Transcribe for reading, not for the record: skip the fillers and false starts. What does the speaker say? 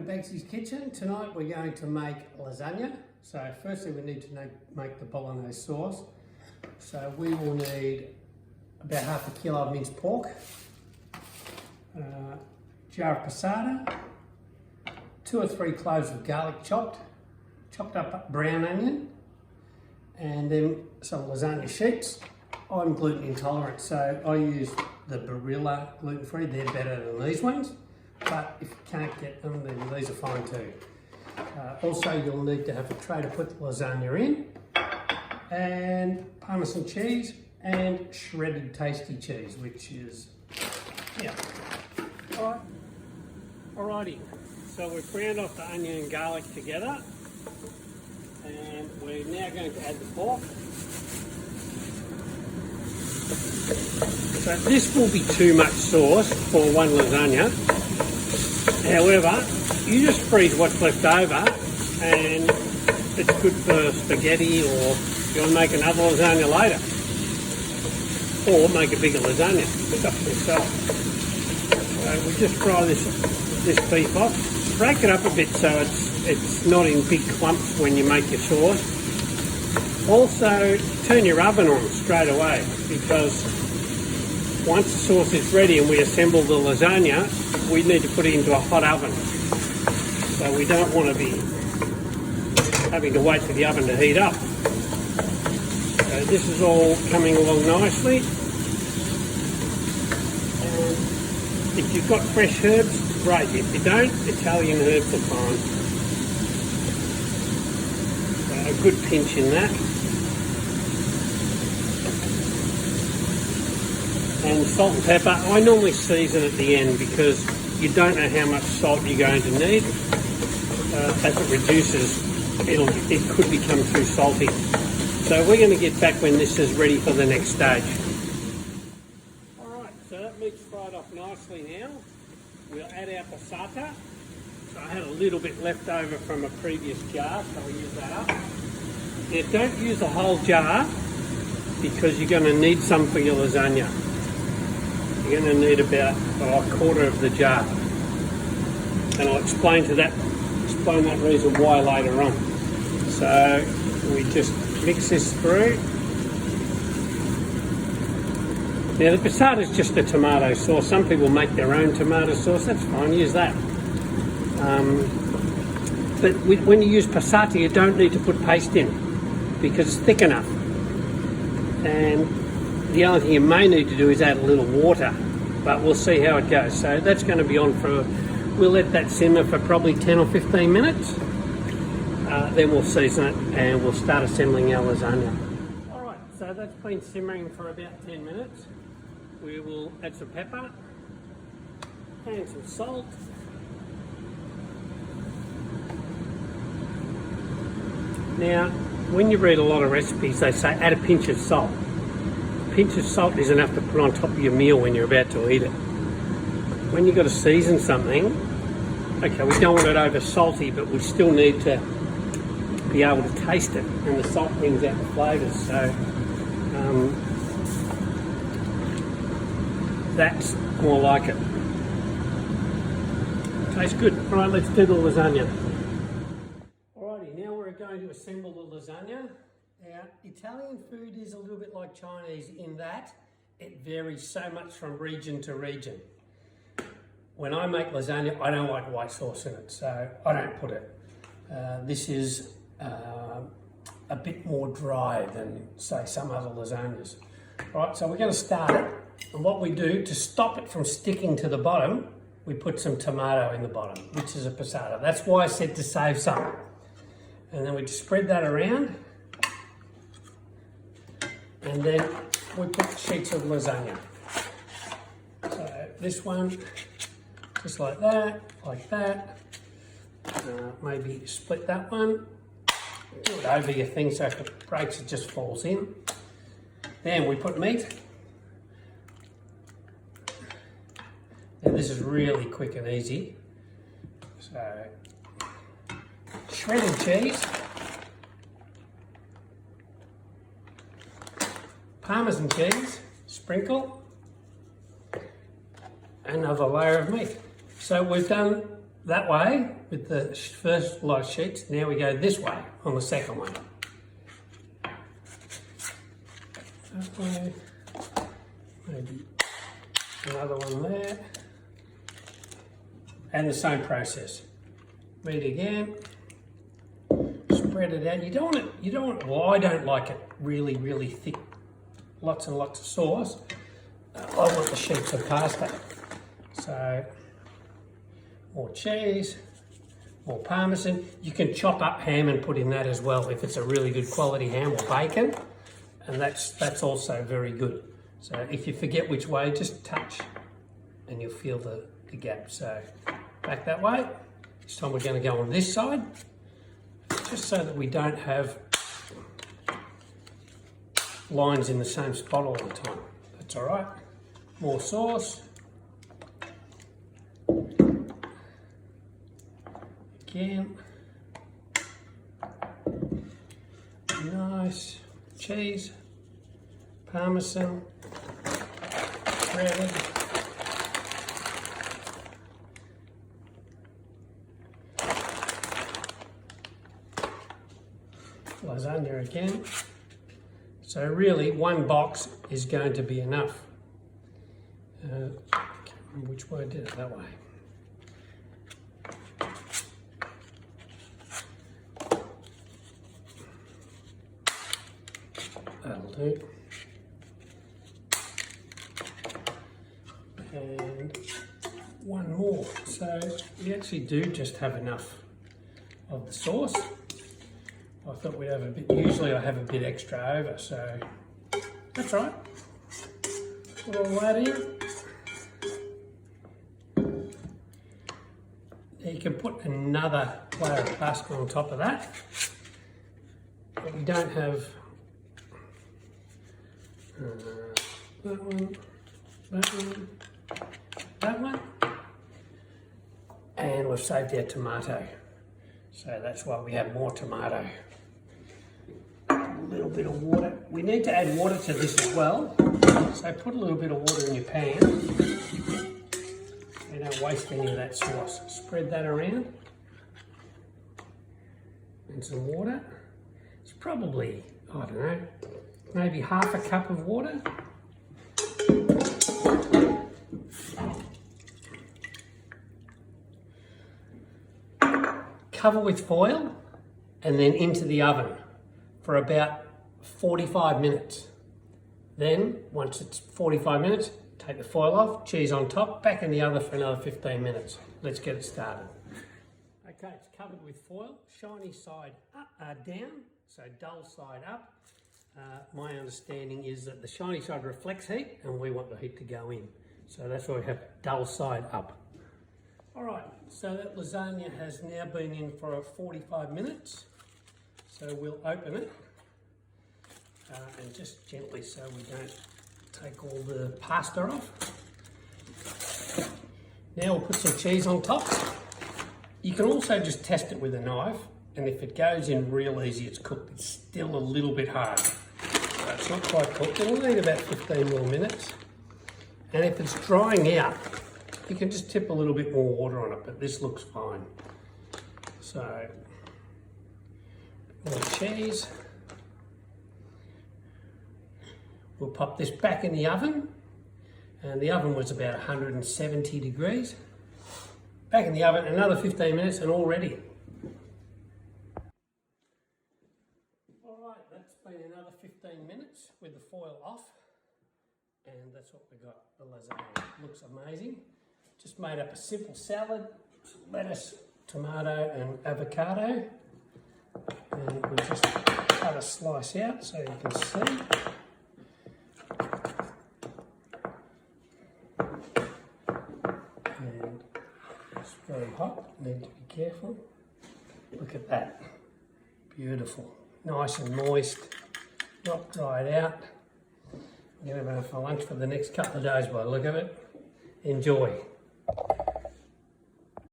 Begsy's Kitchen. Tonight we're going to make lasagna. So firstly we need to make the bolognese sauce. So we will need about half a kilo of minced pork, jar of passata, 2 or 3 cloves of garlic chopped up brown onion, and then some lasagna sheets. I'm gluten intolerant, so I use the Barilla gluten-free. They're better than these ones, but if you can't get them, then these are fine too. Also, you'll need to have a tray to put the lasagna in, and Parmesan cheese and shredded tasty cheese, which is, yeah. Alrighty, so we've ground off the onion and garlic together, and we're now going to add the pork. So this will be too much sauce for one lasagna. However, you just freeze what's left over, and it's good for spaghetti, or you'll make another lasagna later, or make a bigger lasagna. It's up to yourself. So we just fry this beef off. Break it up a bit so it's not in big clumps when you make your sauce. Also, turn your oven on straight away, because once the sauce is ready and we assemble the lasagna, we need to put it into a hot oven. So we don't want to be having to wait for the oven to heat up. So this is all coming along nicely. And if you've got fresh herbs, great. If you don't, Italian herbs are fine. So a good pinch in that. And salt and pepper. I normally season at the end because you don't know how much salt you're going to need. As it reduces, it could become too salty. So we're going to get back when this is ready for the next stage. Alright, so that meat's fried off nicely now. We'll add our passata. So I had a little bit left over from a previous jar, so we'll use that up. Now don't use the whole jar, because you're going to need some for your lasagna. You're going to need about a quarter of the jar, and I'll explain that reason why later on. So we just mix this through. Now the passata is just a tomato sauce. Some people make their own tomato sauce. That's fine. Use that. But when you use passata, you don't need to put paste in, because it's thick enough. And the only thing you may need to do is add a little water, but we'll see how it goes. So that's going to be on we'll let that simmer for probably 10 or 15 minutes. Then we'll season it and we'll start assembling our lasagna. Alright, so that's been simmering for about 10 minutes. We will add some pepper and some salt. Now, when you read a lot of recipes, they say add a pinch of salt. A pinch of salt is enough to put on top of your meal when you're about to eat it. When you've got to season something, okay, we don't want it over salty, but we still need to be able to taste it, and the salt brings out the flavours. So that's more like it. Tastes good. All right, let's do the lasagna. Alrighty, now we're going to assemble the lasagna. Now, Italian food is a little bit like Chinese in that it varies so much from region to region. When I make lasagna, I don't like white sauce in it, so I don't put it. This is a bit more dry than, say, some other lasagnas. Right, so we're going to start it, and what we do to stop it from sticking to the bottom, we put some tomato in the bottom, which is a passata. That's why I said to save some. And then we just spread that around, and then we put sheets of lasagna. So this one, just like that, maybe split that one, do it over your thing so if it breaks it just falls in. Then we put meat. Now this is really quick and easy. So shredded cheese, Parmesan cheese, sprinkle, another layer of meat. So we've done that way with the first lot of sheets. Now we go this way on the second one. That way, maybe another one there. And the same process. Read again. Spread it out. Well, I don't like it really thick. Lots and lots of sauce. I want the sheets of pasta. So, more cheese, more parmesan. You can chop up ham and put in that as well if it's a really good quality ham, or bacon. And that's also very good. So if you forget which way, just touch and you'll feel the gap. So back that way. This time we're going to go on this side, just so that we don't have lines in the same spot all the time. That's all right. More sauce. Again. Nice. Cheese. Parmesan. Shredded. Lasagna again. So really, one box is going to be enough. I can't remember which way I did it, that way. That'll do. And one more. So we actually do just have enough of the sauce. I thought we'd have a bit, usually I have a bit extra over, so that's right. Put all that in. Now you can put another layer of pasta on top of that, but we don't have that one, that one, that one, and we've saved our tomato, so that's why we have more tomato. A little bit of water. We need to add water to this as well, so put a little bit of water in your pan. You don't waste any of that sauce. Spread that around. And some water. It's probably, I don't know, maybe half a cup of water. Cover with foil and then into the oven for about 45 minutes. Then, once it's 45 minutes, take the foil off, cheese on top, back in the oven for another 15 minutes. Let's get it started. Okay, it's covered with foil, shiny side up, down, so dull side up. My understanding is that the shiny side reflects heat and we want the heat to go in. So that's why we have dull side up. All right, so that lasagna has now been in for 45 minutes. So we'll open it and just gently, so we don't take all the pasta off. Now we'll put some cheese on top. You can also just test it with a knife, and if it goes in real easy, it's cooked. It's still a little bit hard. So it's not quite cooked. It'll need about 15 more minutes. And if it's drying out, you can just tip a little bit more water on it, but this looks fine. So, more cheese. We'll pop this back in the oven, and the oven was about 170 degrees. Back in the oven, another 15 minutes and all ready. All right, that's been another 15 minutes with the foil off, and that's what we got, the lasagna. Looks amazing. Just made up a simple salad, lettuce, tomato and avocado, and we just cut a slice out so you can see. And it's very hot, need to be careful. Look at that, beautiful, nice and moist, not dried out. I'm going to have enough for lunch for the next couple of days by the look of it. Enjoy.